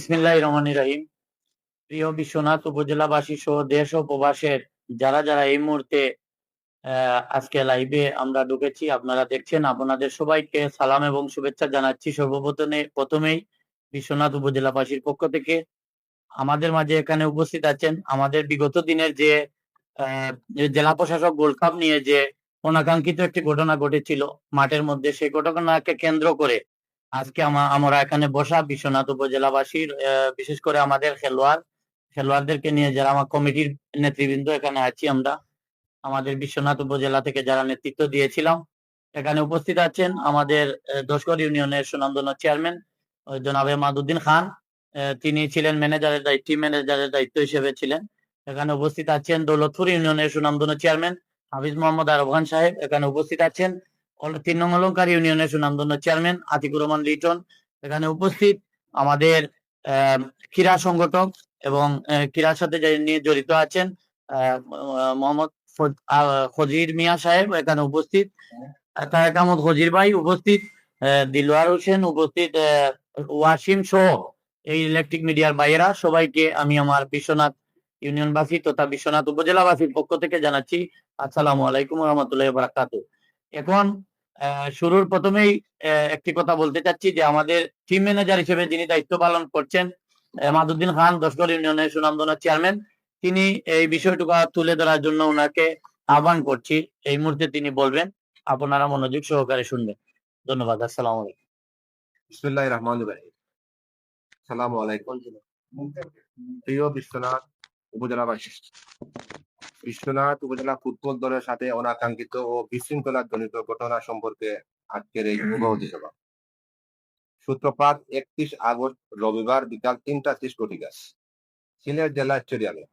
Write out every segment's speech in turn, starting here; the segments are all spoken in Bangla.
বিসমিল্লাহির রহমানির রহিম। প্রিয় বিশ্বনাথ উপজেলাবাসী সহ দেশ ও প্রবাসের যারা যারা এই মুহূর্তে আজকে লাইভে আমরা ঢুকেছি, আপনারা দেখছেন, আপনাদের সবাইকে সালাম এবং শুভেচ্ছা জানাচ্ছি। প্রথমেই বিশ্বনাথ উপজেলাবাসীর পক্ষ থেকে আমাদের মাঝে এখানে উপস্থিত আছেন আমাদের বিগত দিনের যে জেলা প্রশাসক গোল্ড কাপ নিয়ে যে অনাকাঙ্ক্ষিত একটি ঘটনা ঘটেছিল মাঠের মধ্যে, সেই ঘটনাকে কেন্দ্র করে আজকে আমরা এখানে বসা বিশ্বনাথ উপজেলাবাসীর বিশেষ করে আমাদের খেলোয়াড়দেরকে নিয়ে যারা আমার কমিটির নেতৃবৃন্দ এখানে আছি, আমরা আমাদের বিশ্বনাথ উপজেলা থেকে যারা নেতৃত্ব দিয়েছিলাম এখানে উপস্থিত আছেন আমাদের দশগড় ইউনিয়নের সুনামধন্য চেয়ারম্যান জনাবে মাদুদ্দিন খান, তিনি ছিলেন টিম ম্যানেজারের দায়িত্ব হিসেবে ছিলেন। এখানে উপস্থিত আছেন দৌলতপুর ইউনিয়নের সুনামধন্য চেয়ারম্যান হাফিজ মোহাম্মদ আরব খান সাহেব, এখানে উপস্থিত আছেন 3 নং অলঙ্কার ইউনিয়নের সুনামধন্য চেয়ারম্যান আতিকুর রহমান লিটন, এখানে উপস্থিত আমাদের ক্রীড়া সংগঠক এবং ক্রীড়ার সাথে নিয়ে জড়িত আছেন মোহাম্মদ খজির মিয়া সাহেব এখানে উপস্থিত, তারেক আহমদ খজির ভাই উপস্থিত, দিলওয়ার হোসেন উপস্থিত, ওয়াসিম সহ এই ইলেকট্রিক মিডিয়ার ভাইয়েরা সবাইকে আমি আমার বিশ্বনাথ ইউনিয়নবাসী তথা বিশ্বনাথ উপজেলাবাসীর পক্ষ থেকে জানাচ্ছি আসসালামু আলাইকুম ওয়া রাহমাতুল্লাহি ওয়া বারাকাতুহু। এখন শুরুর প্রথমেই একটি কথা বলতে চাচ্ছি যে আমাদের টিম ম্যানেজার হিসেবে যিনি দায়িত্ব পালন করছেন মাদুদ্দিন খান, দশগড় ইউনিয়নের সুনামধন্য চেয়ারম্যান, তিনি এই বিষয়টুকু তুলে ধরার জন্য ওনাকে আহ্বান করছি। এই মুহূর্তে তিনি বলবেন, আপনারা মনোযোগ সহকারে শুনবেন। ধন্যবাদ। আসসালামু আলাইকুম। বিসমিল্লাহির রহমানির রহিম। আসসালামু আলাইকুম। প্রিয় বিশ্বনাথ উপজেলাবাসী, বিশ্বনাথ উপজেলা ফুটবল দলের সাথে অনাকাঙ্ক্ষিত ও বিশৃঙ্খলাজনিত ঘটনা সম্পর্কে আজকের এই অবগতি সভা। সূত্রপাত 31 আগস্ট রবিবার বিকাল 3:30 সিলেট জেলা স্টেডিয়ামে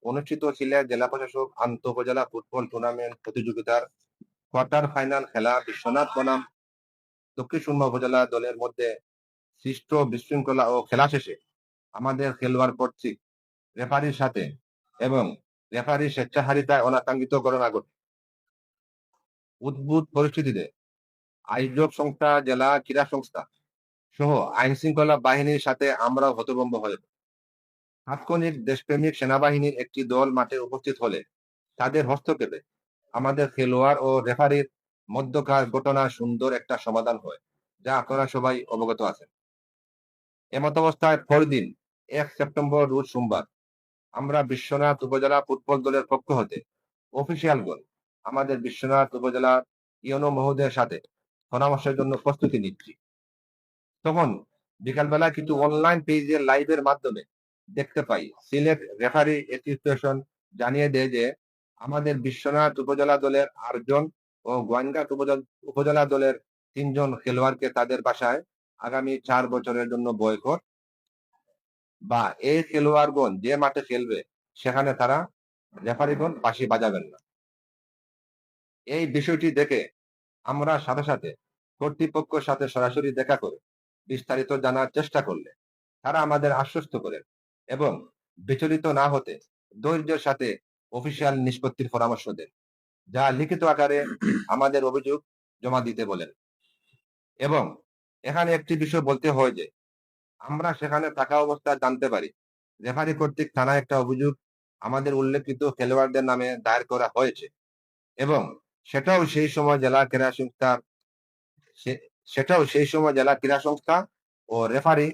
অনুষ্ঠিত সিলেট জেলা প্রশাসক আন্তঃ উপজেলা ফুটবল টুর্নামেন্ট প্রতিযোগিতার কোয়ার্টার ফাইনাল খেলা বিশ্বনাথ বনাম দক্ষিণ সুরমা উপজেলা দলের মধ্যে সৃষ্ট বিশৃঙ্খলা ও খেলা শেষে আমাদের খেলোয়াড় কর্তৃক রেফারির সাথে এবং রেফারির স্বেচ্ছাহারিতায় অনাকাঙ্ক্ষিত ঘটনা ঘটে। উদ্ভূত পরিস্থিতিতে আয়োজক সংস্থা, জেলা ক্রীড়া সংস্থা সহ আইন শৃঙ্খলা বাহিনীর সাথে আমরাও হতভম্ব হয়ে তাৎক্ষণিক দেশপ্রেমিক সেনাবাহিনীর একটি দল মাঠে উপস্থিত হলে তাদের হস্তক্ষেপে আমাদের খেলোয়াড় ও রেফারির মধ্যকার ঘটনার সুন্দর একটা সমাধান হয়, যা আপনারা সবাই অবগত আছেন। এমতাবস্থায় পরদিন 1 সেপ্টেম্বর রোজ সোমবার আমরা বিশ্বনাথ উপজেলা ফুটবল দলের পক্ষ হতে অফিসিয়ালগণ আমাদের বিশ্বনাথ উপজেলা ইউনো মহোদয়ের সাথে পরামর্শের জন্য প্রস্তুতি নিচ্ছি। তখন বিকালবেলা কিছু অনলাইন পেজে লাইভের মাধ্যমে দেখতে পাই সিলেট রেফারি অ্যাসোসিয়েশন জানিয়ে দেয় যে আমাদের বিশ্বনাথ উপজেলা দলের 8 জন ও গোয়াইনঘাট উপজেলা দলের 3 জন খেলোয়াড়কে তাদের বাসায় আগামী 4 বছরের জন্য বয়কট, বা এই খেলোয়াড়গণ যে মাঠে খেলবে সেখানে তারা রেফারিগণ বাঁশি বাজাবেন না। এই বিষয়টি দেখে আমরা সাথে সাথে কর্তৃপক্ষের সাথে সরাসরি দেখা করে বিস্তারিত জানার চেষ্টা করলে তারা আমাদের আশ্বস্ত করেন এবং বিচলিত না হতে ধৈর্যের সাথে অফিসিয়াল নিষ্পত্তির পরামর্শ দেন, যা লিখিত আকারে আমাদের অভিযোগ জমা দিতে বলেন। এবং এখানে একটি বিষয় বলতে হয় যে আমরা সেখানে থাকা অবস্থায় জানতে পারি রেফারি কর্তৃক থানায় একটা অভিযোগ আমাদের উল্লেখিত খেলোয়াড়দের নামে দায়ের করা হয়েছে এবং সেটাও সেই সময় জেলা ক্রীড়া সংস্থা ও রেফারি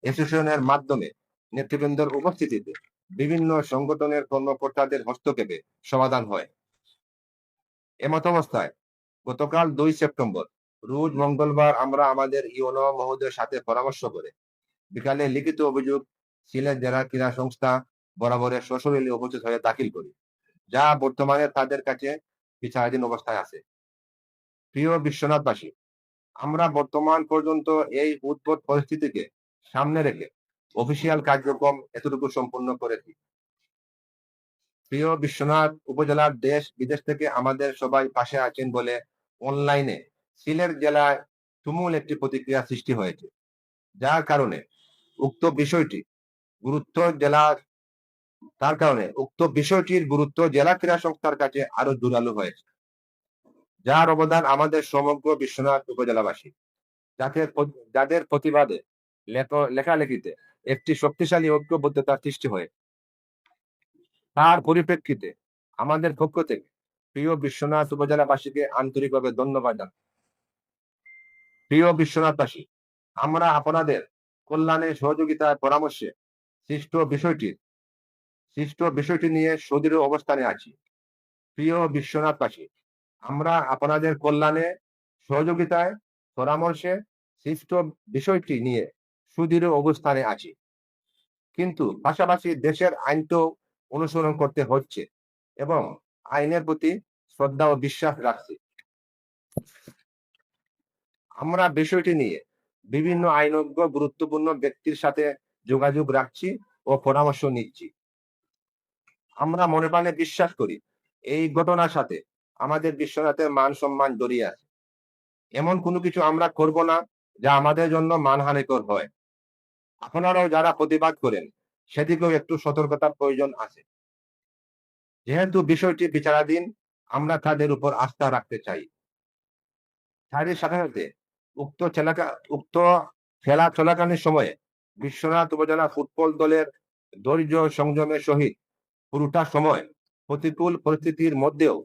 অ্যাসোসিয়েশনের মাধ্যমে নেতৃবৃন্দের উপস্থিতিতে বিভিন্ন সংগঠনের কর্মকর্তাদের হস্তক্ষেপে সমাধান হয়। এমতাবস্থায় গতকাল 2 সেপ্টেম্বর রোজ মঙ্গলবার আমরা আমাদের ইউনো মহোদয়ের সাথে পরামর্শ করে বিকালে লিখিত অভিযোগ সিলেট জেলা ক্রীড়া সংস্থা বরাবরের সশরীরে উপস্থিত হয়ে দাখিল করি, যা বর্তমানে তাদের কাছে বিচারাধীন অবস্থায় আছে। প্রিয় বিশ্বনাথবাসী, আমরা বর্তমান পর্যন্ত এই উদ্ভট পরিস্থিতিকে সামনে রেখে অফিসিয়াল কার্যক্রম এতটুকু সম্পূর্ণ করেছি। প্রিয় বিশ্বনাথ উপজেলার দেশ বিদেশ থেকে আমাদের সবাই পাশে আছেন বলে অনলাইনে সিলেট জেলায় তুমুল একটি প্রতিক্রিয়া সৃষ্টি হয়েছে, যার কারণে উক্ত বিষয়টির গুরুত্ব জেলা ক্রীড়া সংস্থার কাছে আরো জোরালো হয়েছে, যার অবদান আমাদের সমগ্র বিশ্বনাথ উপজেলাবাসী, যাদের প্রতিবাদে লেখালেখিতে একটি শক্তিশালী ঐক্যবদ্ধতা সৃষ্টি হয়। তার পরিপ্রেক্ষিতে আমাদের পক্ষ থেকে প্রিয় বিশ্বনাথ উপজেলাবাসীকে আন্তরিকভাবে ধন্যবাদ জানাই। প্রিয় বিশ্বনাথবাসী, আমরা আপনাদের কল্যাণে, সহযোগিতায়, পরামর্শে সৃষ্ট বিষয়টি নিয়ে সুদৃঢ় অবস্থানে আছি। প্রিয় বিশ্বনাথবাসী, আমরা আপনাদের কল্যাণে, সহযোগিতায়, পরামর্শে সৃষ্ট বিষয়টি নিয়ে সুদৃঢ় অবস্থানে আছি। কিন্তু পাশাপাশি দেশের আইন তো অনুসরণ করতে হচ্ছে এবং আইনের প্রতি শ্রদ্ধা ও বিশ্বাস রাখছি। আমরা বিষয়টি নিয়ে বিভিন্ন আইনজ্ঞ গুরুত্বপূর্ণ ব্যক্তির সাথে যোগাযোগ রাখছি ও পরামর্শ নিচ্ছি। আমরা মনে প্রাণে বিশ্বাস করি এই ঘটনার সাথে আমাদের বিশ্বনাথের মান সম্মান জড়িয়ে আছে। এমন কোনো কিছু আমরা করব না যা আমাদের জন্য মানহানিকর হয়। আপনারাও যারা প্রতিবাদ করেন সেদিকেও একটু সতর্কতার প্রয়োজন আছে। যেহেতু বিষয়টি বিচারাধীন, আমরা তাদের উপর আস্থা রাখতে চাই। তারই সাথে সাথে উক্ত খেলা চলাকালীন সময়ে বিশ্বনাথ উপজেলা ফুটবল দলের ধৈর্য সংযমের সহিত পুরোটা সময় প্রতিকূল পরিস্থিতির মধ্যেও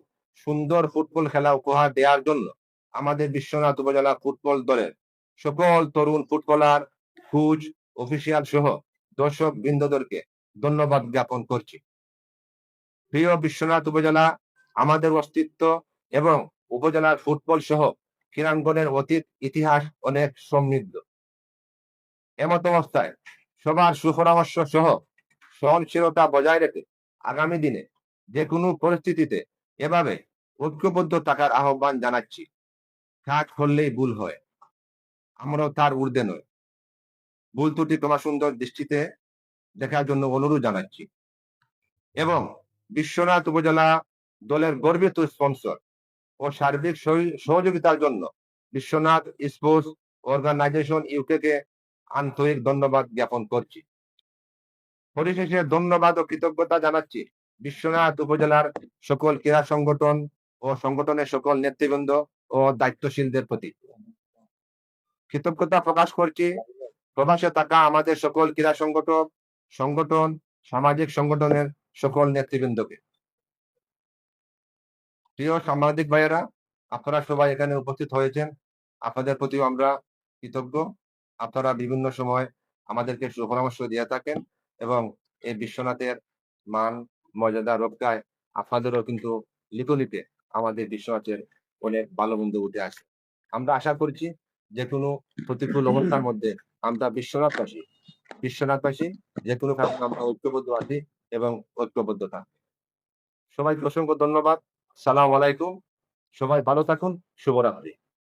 সুন্দর ফুটবল খেলা উপহার দেওয়ার জন্য আমাদের বিশ্বনাথ উপজেলা ফুটবল দলের সকল তরুণ ফুটবলার, কোচ, অফিসিয়াল সহ দর্শক বৃন্দদেরকে ধন্যবাদ জ্ঞাপন করছি। প্রিয় বিশ্বনাথ উপজেলা আমাদের অস্তিত্ব এবং উপজেলার ফুটবল সহ ক্রীড়াঙ্গনের অতীত ইতিহাস অনেক সমৃদ্ধ। এমত অবস্থায় সবার সুপরামর্শ সহ সহনশীলতা বজায় রেখে আগামী দিনে যে কোনো পরিস্থিতিতে এভাবে ঐক্যবদ্ধ থাকার আহ্বান জানাচ্ছি। কাজ করলেই ভুল হয়, আমরাও তার ঊর্ধ্বে নয়। ভুল ত্রুটি তোমার সুন্দর দৃষ্টিতে দেখার জন্য অনুরোধ জানাচ্ছি এবং বিশ্বনাথ উপজেলা দলের গর্বিত স্পন্সর ও সার্বিক সহযোগিতার জন্য বিশ্বনাথ স্পোর্টস অর্গানাইজেশন ইউকে আন্তরিক ধন্যবাদ জ্ঞাপন করছি। পরিশেষে ধন্যবাদ ও কৃতজ্ঞতা জানাচ্ছি বিশ্বনাথ উপজেলার সকল ক্রীড়া সংগঠন ও সংগঠনের সকল নেতৃবৃন্দ ও দায়িত্বশীলদের প্রতি। কৃতজ্ঞতা প্রকাশ করছি প্রবাসে থাকা আমাদের সকল ক্রীড়া সংগঠন, সামাজিক সংগঠনের সকল নেতৃবৃন্দকে। প্রিয় সাংবাদিক ভাইয়েরা, আপনারা সবাই এখানে উপস্থিত হয়েছেন, আপনাদের প্রতিও আমরা কৃতজ্ঞ। আপনারা বিভিন্ন সময় আমাদেরকে সুপরামর্শ দিয়ে থাকেন এবং এই বিশ্বনাথের মান মর্যাদা রক্ষায় আপনাদেরও কিন্তু লিপে আমাদের বিশ্বনাথের অনেক ভালো মন্দ উঠে আসে। আমরা আশা করছি যে কোনো প্রতিকূল অবস্থার মধ্যে আমরা বিশ্বনাথবাসী যে কোনো কারণে আমরা ঐক্যবদ্ধ আছি এবং ঐক্যবদ্ধ থাকি। সবাইকে অসংখ্য ধন্যবাদ। সালাম আলাইকুম। সবাই ভালো থাকুন। শুভরাত্রি।